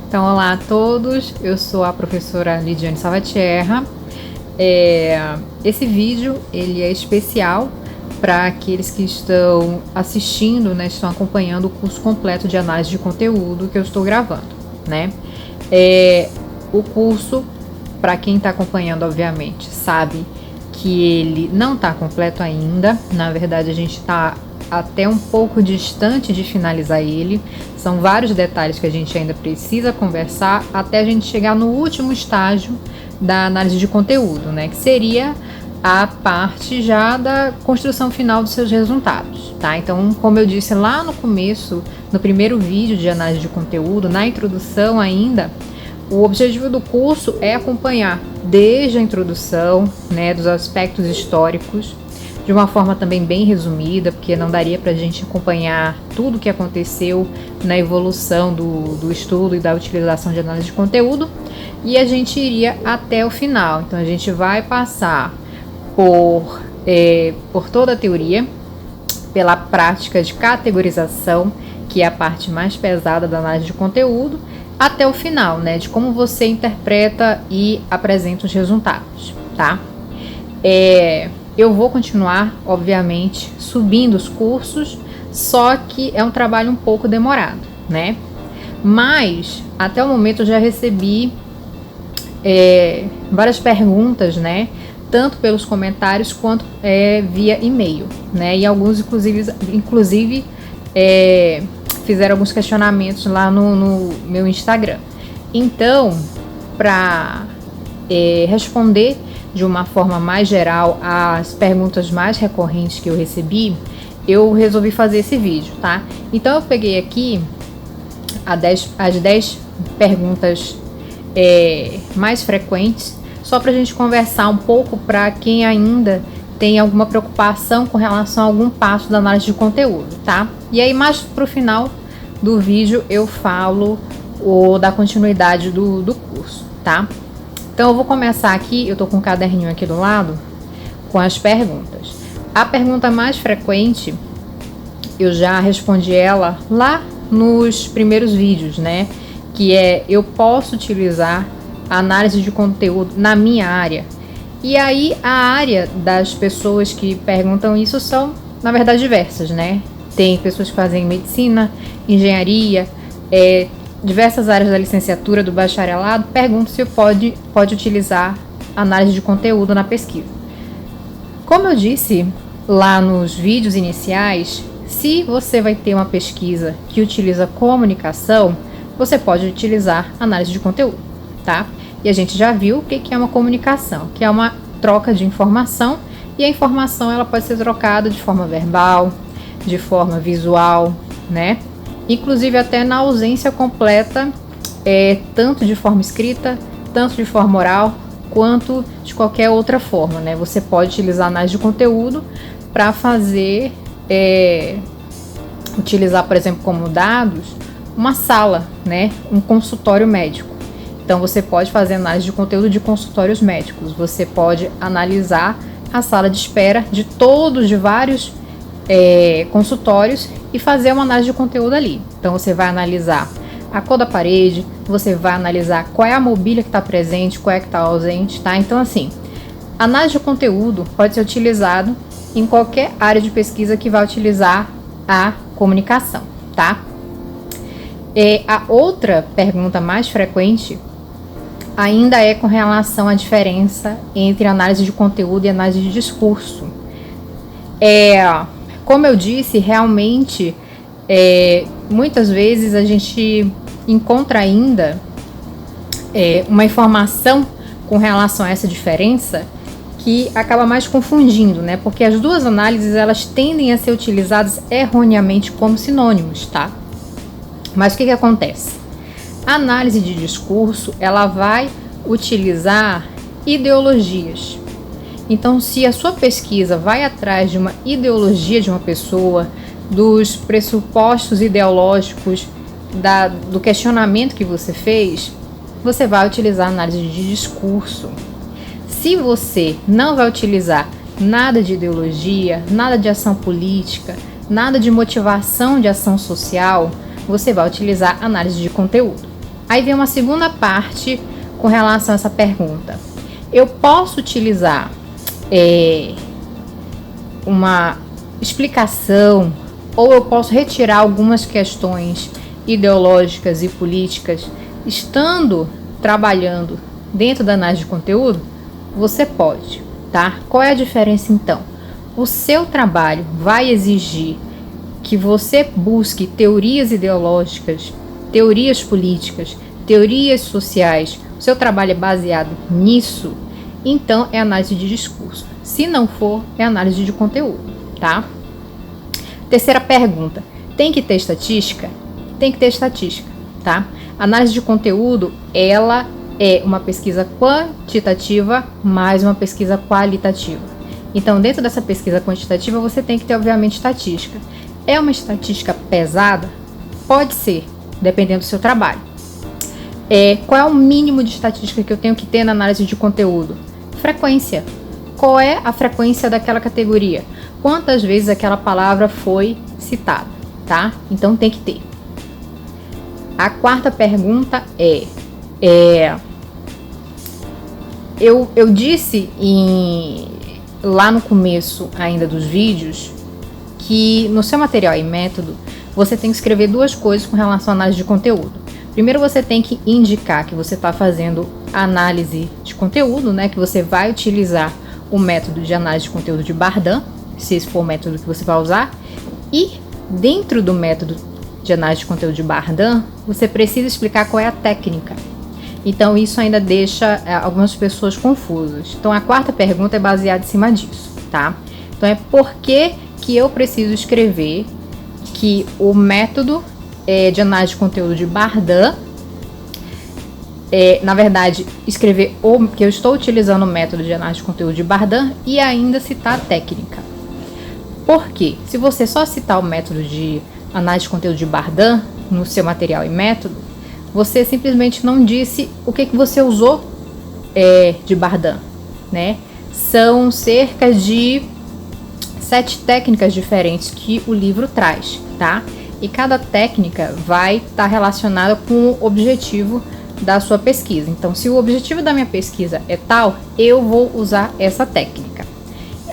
Então, olá a todos, eu sou a professora Lidiane Salvatierra. Esse vídeo ele é especial para aqueles que estão assistindo, né, estão acompanhando o curso completo de análise de conteúdo que eu estou gravando, né? O curso, para quem está acompanhando, obviamente, sabe que ele não está completo ainda. Na verdade, a gente está até um pouco distante de finalizar ele. São vários detalhes que a gente ainda precisa conversar até a gente chegar no último estágio da análise de conteúdo, né? Que seria a parte já da construção final dos seus resultados, tá? Então, como eu disse lá no começo, no primeiro vídeo de análise de conteúdo, na introdução ainda, o objetivo do curso é acompanhar desde a introdução, né, dos aspectos históricos, de uma forma também bem resumida, porque não daria para a gente acompanhar tudo o que aconteceu na evolução do estudo e da utilização de análise de conteúdo, e a gente iria até o final. Então a gente vai passar por toda a teoria, pela prática de categorização, que é a parte mais pesada da análise de conteúdo, até o final, né, de como você interpreta e apresenta os resultados, tá? Eu vou continuar, obviamente, subindo os cursos, só que é um trabalho um pouco demorado, né? Mas, até o momento, eu já recebi várias perguntas, né? Tanto pelos comentários quanto via e-mail, né? E alguns, inclusive fizeram alguns questionamentos lá no meu Instagram. Então, para responder de uma forma mais geral as perguntas mais recorrentes que eu recebi, eu resolvi fazer esse vídeo, tá? Então eu peguei aqui as 10 perguntas mais frequentes, só para a gente conversar um pouco, para quem ainda tem alguma preocupação com relação a algum passo da análise de conteúdo, tá? E aí mais pro final do vídeo eu falo da continuidade do curso, tá? Então eu vou começar aqui, eu tô com um caderninho aqui do lado, com as perguntas. A pergunta mais frequente, eu já respondi ela lá nos primeiros vídeos, né? Que é, eu posso utilizar a análise de conteúdo na minha área? E aí a área das pessoas que perguntam isso são, na verdade, diversas, né? Tem pessoas que fazem medicina, engenharia, diversas áreas da licenciatura, do bacharelado, perguntam se pode utilizar análise de conteúdo na pesquisa. Como eu disse lá nos vídeos iniciais, se você vai ter uma pesquisa que utiliza comunicação, você pode utilizar análise de conteúdo, tá? E a gente já viu o que é uma comunicação, que é uma troca de informação, e a informação ela pode ser trocada de forma verbal, de forma visual, né? Inclusive até na ausência completa, tanto de forma escrita, tanto de forma oral, quanto de qualquer outra forma, né? Você pode utilizar análise de conteúdo para fazer, utilizar, por exemplo, como dados, uma sala, né? Um consultório médico. Então você pode fazer análise de conteúdo de consultórios médicos, você pode analisar a sala de espera de vários consultórios e fazer uma análise de conteúdo ali. Então você vai analisar a cor da parede, você vai analisar qual é a mobília que está presente, qual é que está ausente, tá? Então assim, análise de conteúdo pode ser utilizado em qualquer área de pesquisa que vai utilizar a comunicação, tá? A outra pergunta mais frequente ainda é com relação à diferença entre análise de conteúdo e análise de discurso. Como eu disse, realmente, muitas vezes a gente encontra ainda uma informação com relação a essa diferença que acaba mais confundindo, né? Porque as duas análises, elas tendem a ser utilizadas erroneamente como sinônimos, tá? Mas o que acontece? A análise de discurso, ela vai utilizar ideologias. Então, se a sua pesquisa vai atrás de uma ideologia de uma pessoa, dos pressupostos ideológicos, do questionamento que você fez, você vai utilizar a análise de discurso. Se você não vai utilizar nada de ideologia, nada de ação política, nada de motivação de ação social, você vai utilizar análise de conteúdo, Aí vem uma segunda parte com relação a essa pergunta. Eu posso utilizar uma explicação, ou eu posso retirar algumas questões ideológicas e políticas estando trabalhando dentro da análise de conteúdo? Você pode, tá? Qual é a diferença então? O seu trabalho vai exigir que você busque teorias ideológicas, teorias políticas, teorias sociais. O seu trabalho é baseado nisso, então é análise de discurso. Se não for, é análise de conteúdo, tá? Terceira pergunta, tem que ter estatística? Tem que ter estatística, tá? Análise de conteúdo, ela é uma pesquisa quantitativa mais uma pesquisa qualitativa. Então, dentro dessa pesquisa quantitativa, você tem que ter, obviamente, estatística. É uma estatística pesada? Pode ser, dependendo do seu trabalho. Qual é o mínimo de estatística que eu tenho que ter na análise de conteúdo? Frequência. Qual é a frequência daquela categoria? Quantas vezes aquela palavra foi citada, tá? Então tem que ter. A quarta pergunta eu disse lá no começo ainda dos vídeos que no seu material e método você tem que escrever duas coisas com relação à análise de conteúdo. Primeiro, você tem que indicar que você está fazendo análise de conteúdo, né? Que você vai utilizar o método de análise de conteúdo de Bardan, se esse for o método que você vai usar. E dentro do método de análise de conteúdo de Bardan, você precisa explicar qual é a técnica. Então isso ainda deixa algumas pessoas confusas. Então a quarta pergunta é baseada em cima disso, tá? Então é por que eu preciso escrever que o método de análise de conteúdo de Bardan, na verdade, escrever que eu estou utilizando o método de análise de conteúdo de Bardan e ainda citar a técnica. Por quê? Se você só citar o método de análise de conteúdo de Bardan no seu material e método, você simplesmente não disse o que você usou de Bardan, né? São cerca de 7 técnicas diferentes que o livro traz, tá? E cada técnica vai estar relacionada com o objetivo da sua pesquisa. Então, se o objetivo da minha pesquisa é tal, eu vou usar essa técnica.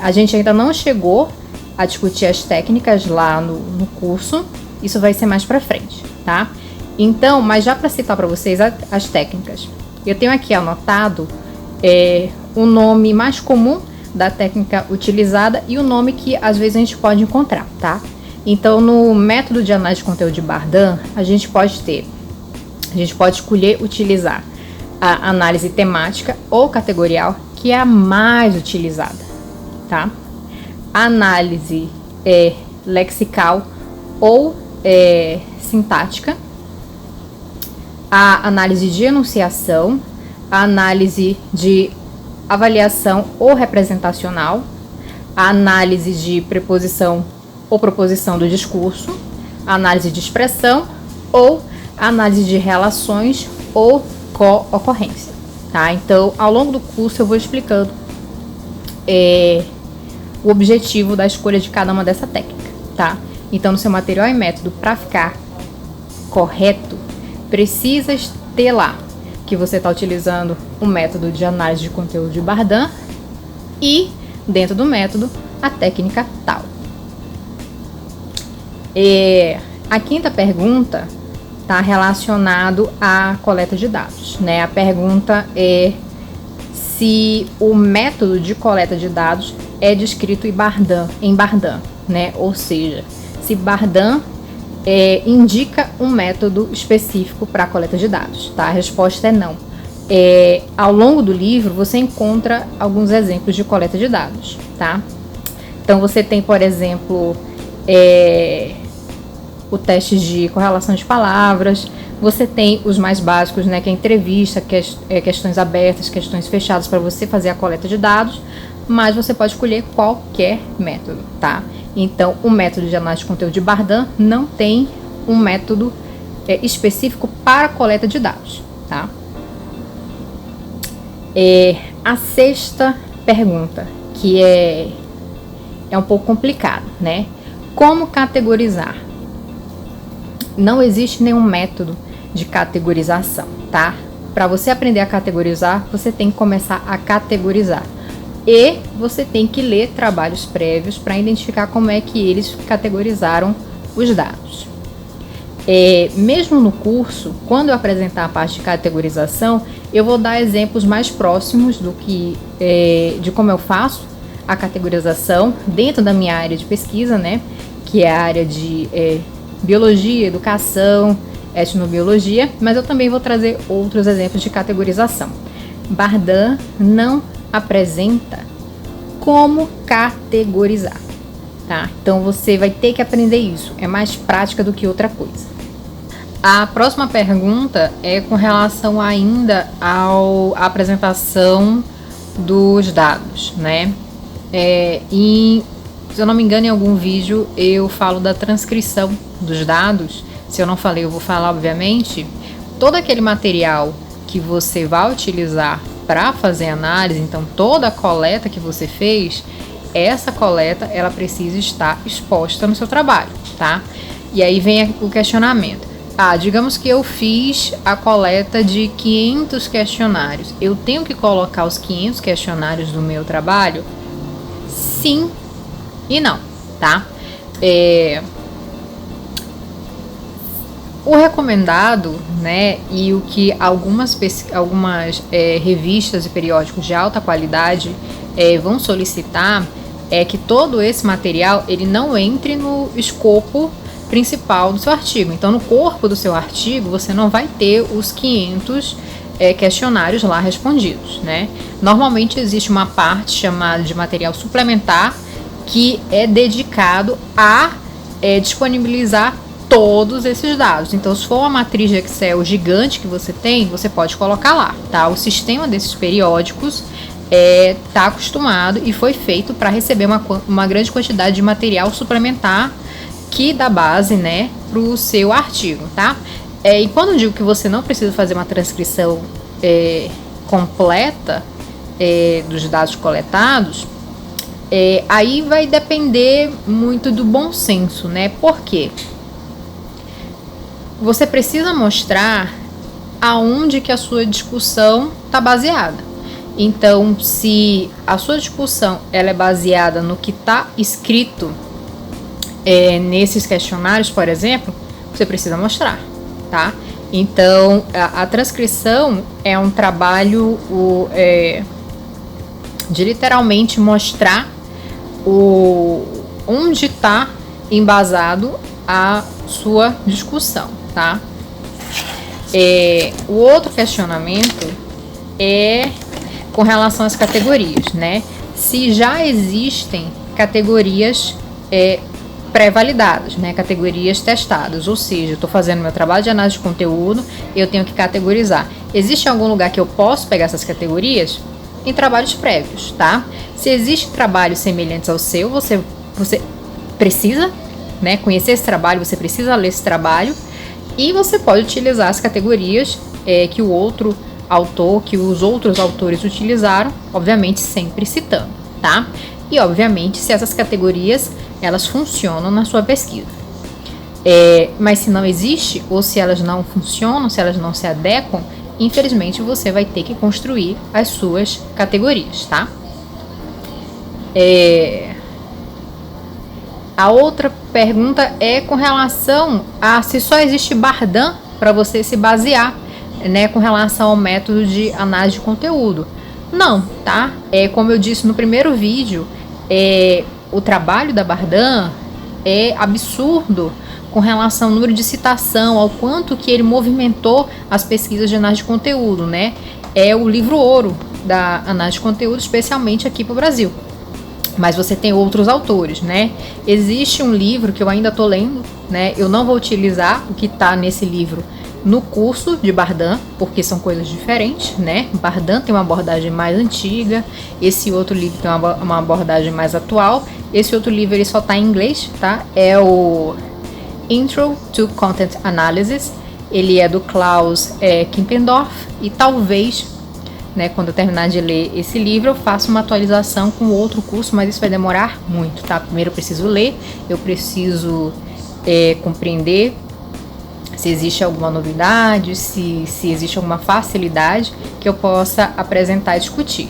A gente ainda não chegou a discutir as técnicas lá no curso, isso vai ser mais pra frente, tá? Então, mas já para citar para vocês as técnicas, eu tenho aqui anotado o nome mais comum da técnica utilizada e o nome que às vezes a gente pode encontrar, tá? Então, no método de análise de conteúdo de Bardan, a gente pode escolher utilizar a análise temática ou categorial, que é a mais utilizada, tá? A análise lexical ou sintática, a análise de enunciação, a análise de avaliação ou representacional, a análise de preposição ou proposição do discurso, a análise de expressão ou a análise de relações ou co-ocorrência, tá? Então, ao longo do curso eu vou explicando o objetivo da escolha de cada uma dessa técnica, tá? Então, no seu material e método, para ficar correto, precisa ter lá que você está utilizando o método de análise de conteúdo de Bardan e, dentro do método, a técnica tal. A quinta pergunta está relacionado à coleta de dados, né? A pergunta é se o método de coleta de dados é descrito em Bardan, né? Ou seja, se Bardan indica um método específico para a coleta de dados, tá? A resposta é não. Ao longo do livro você encontra alguns exemplos de coleta de dados, tá? Então você tem, por exemplo, o teste de correlação de palavras, você tem os mais básicos, né, que é entrevista, questões abertas, questões fechadas para você fazer a coleta de dados, mas você pode escolher qualquer método, tá? Então, o método de análise de conteúdo de Bardan não tem um método específico para coleta de dados, tá? A sexta pergunta, que é um pouco complicado, né? Como categorizar? Não existe nenhum método de categorização, tá? Para você aprender a categorizar, você tem que começar a categorizar. E você tem que ler trabalhos prévios para identificar como é que eles categorizaram os dados. Mesmo no curso, quando eu apresentar a parte de categorização, eu vou dar exemplos mais próximos do que de como eu faço a categorização dentro da minha área de pesquisa, né? Que é a área de biologia, educação, etnobiologia, mas eu também vou trazer outros exemplos de categorização. Bardin não apresenta como categorizar, tá? Então você vai ter que aprender isso, é mais prática do que outra coisa. A próxima pergunta é com relação ainda à apresentação dos dados, né? Se eu não me engano, em algum vídeo eu falo da transcrição dos dados. Se eu não falei, eu vou falar, obviamente. Todo aquele material que você vai utilizar para fazer análise, então toda a coleta que você fez, essa coleta ela precisa estar exposta no seu trabalho, tá? E aí vem o questionamento. Digamos que eu fiz a coleta de 500 questionários. Eu tenho que colocar os 500 questionários do meu trabalho? Sim e não, tá? O recomendado, né, e o que algumas revistas e periódicos de alta qualidade vão solicitar é que todo esse material ele não entre no escopo principal do seu artigo. Então, no corpo do seu artigo, você não vai ter os 500 questionários lá respondidos, né? Normalmente existe uma parte chamada de material suplementar que é dedicado a disponibilizar todos esses dados. Então, se for uma matriz de Excel gigante que você tem, você pode colocar lá, tá? O sistema desses periódicos está acostumado e foi feito para receber uma grande quantidade de material suplementar que dá base, né, para o seu artigo, tá? E quando eu digo que você não precisa fazer uma transcrição completa dos dados coletados, aí vai depender muito do bom senso, né? Por quê? Você precisa mostrar aonde que a sua discussão está baseada. Então, se a sua discussão ela é baseada no que está escrito nesses questionários, por exemplo, você precisa mostrar, tá? Então, a transcrição é um trabalho de literalmente mostrar onde está embasado a sua discussão, tá? O outro questionamento é com relação às categorias, né? Se já existem categorias pré-validadas, né? Categorias testadas, ou seja, eu estou fazendo meu trabalho de análise de conteúdo, eu tenho que categorizar. Existe algum lugar que eu posso pegar essas categorias? Em trabalhos prévios, tá? Se existem trabalhos semelhantes ao seu, você precisa, né, conhecer esse trabalho, você precisa ler esse trabalho e você pode utilizar as categorias que o outro autor, que os outros autores utilizaram, obviamente sempre citando, tá? E obviamente se essas categorias elas funcionam na sua pesquisa. Mas se não existe, ou se elas não funcionam, se elas não se adequam, infelizmente você vai ter que construir as suas categorias, tá? A outra pergunta é com relação a se só existe Bardin para você se basear, né, com relação ao método de análise de conteúdo. Não, tá? Como eu disse no primeiro vídeo, o trabalho da Bardin é absurdo com relação ao número de citação, ao quanto que ele movimentou as pesquisas de análise de conteúdo, né? É o livro ouro da análise de conteúdo, especialmente aqui para o Brasil. Mas você tem outros autores, né? Existe um livro que eu ainda estou lendo, né? Eu não vou utilizar o que está nesse livro no curso de Bardin, porque são coisas diferentes, né? Bardin tem uma abordagem mais antiga, esse outro livro tem uma abordagem mais atual. Esse outro livro ele só está em inglês, tá? É o Intro to Content Analysis. Ele é do Klaus Kimpendorf e talvez, né, quando eu terminar de ler esse livro, eu faço uma atualização com outro curso, mas isso vai demorar muito, tá? Primeiro eu preciso ler, eu preciso compreender se existe alguma novidade, se existe alguma facilidade que eu possa apresentar e discutir.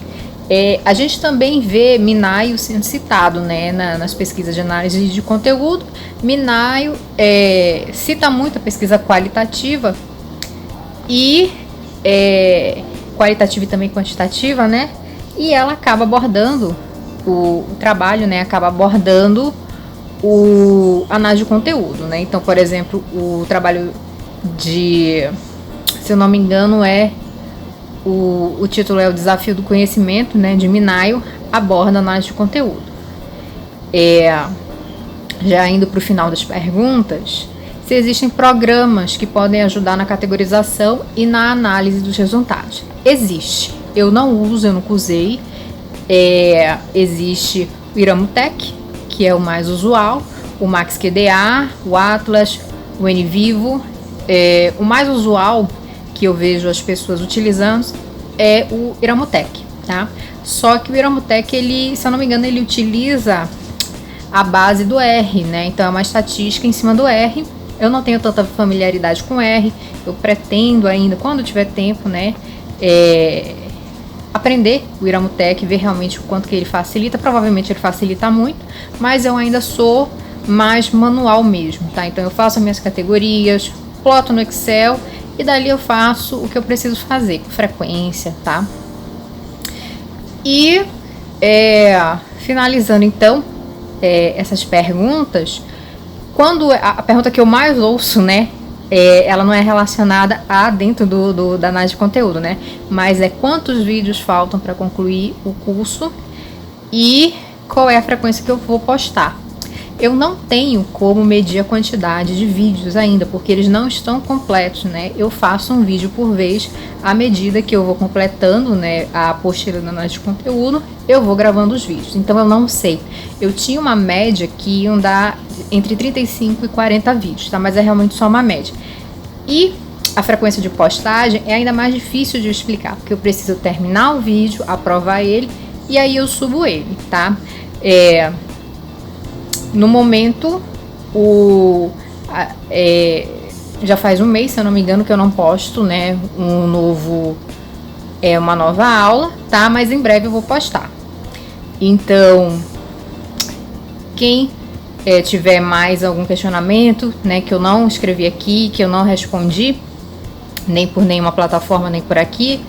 A gente também vê Minayo sendo citado, né, nas pesquisas de análise de conteúdo. Minayo cita muito a pesquisa qualitativa e qualitativa e também quantitativa, né? E ela acaba abordando o trabalho, né? Acaba abordando o análise de conteúdo, né? Então, por exemplo, o trabalho se eu não me engano, o título é O Desafio do Conhecimento, né? De Minayo, aborda análise de conteúdo. Já indo para o final das perguntas, se existem programas que podem ajudar na categorização e na análise dos resultados. Existe. Eu não nunca usei. Existe o Iramutec, que é o mais usual, o MaxQDA, o Atlas, o NVivo. O mais usual que eu vejo as pessoas utilizando é o Iramutec, tá? Só que o Iramutec, ele, se eu não me engano, ele utiliza a base do R, né? Então é uma estatística em cima do R. Eu não tenho tanta familiaridade com R, eu pretendo ainda, quando tiver tempo, né, aprender o Iramutec, ver realmente o quanto que ele facilita. Provavelmente ele facilita muito, mas eu ainda sou mais manual mesmo, tá? Então eu faço as minhas categorias, ploto no Excel e dali eu faço o que eu preciso fazer com frequência, tá? E finalizando então essas perguntas, quando a pergunta que eu mais ouço, né, ela não é relacionada a dentro da análise de conteúdo, né, mas quantos vídeos faltam para concluir o curso e qual é a frequência que eu vou postar. Eu não tenho como medir a quantidade de vídeos ainda, porque eles não estão completos, né? Eu faço um vídeo por vez, à medida que eu vou completando, né, a apostila da análise de conteúdo, eu vou gravando os vídeos. Então eu não sei. Eu tinha uma média que iam dar entre 35 e 40 vídeos, tá? Mas é realmente só uma média. E a frequência de postagem é ainda mais difícil de explicar, porque eu preciso terminar o vídeo, aprovar ele e aí eu subo ele, tá? No momento, já faz um mês, se eu não me engano, que eu não posto, né, uma nova aula, tá? Mas em breve eu vou postar. Então, quem tiver mais algum questionamento, né, que eu não escrevi aqui, que eu não respondi, nem por nenhuma plataforma, nem por aqui,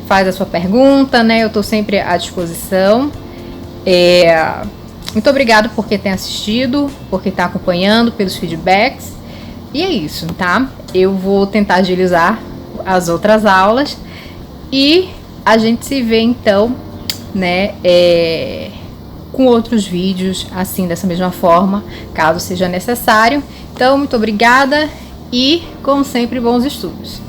faz a sua pergunta, né? Eu tô sempre à disposição. Muito obrigado por quem tem assistido, por quem está acompanhando, pelos feedbacks. E é isso, tá? Eu vou tentar agilizar as outras aulas e a gente se vê então, né, com outros vídeos assim, dessa mesma forma, caso seja necessário. Então, muito obrigada e, como sempre, bons estudos.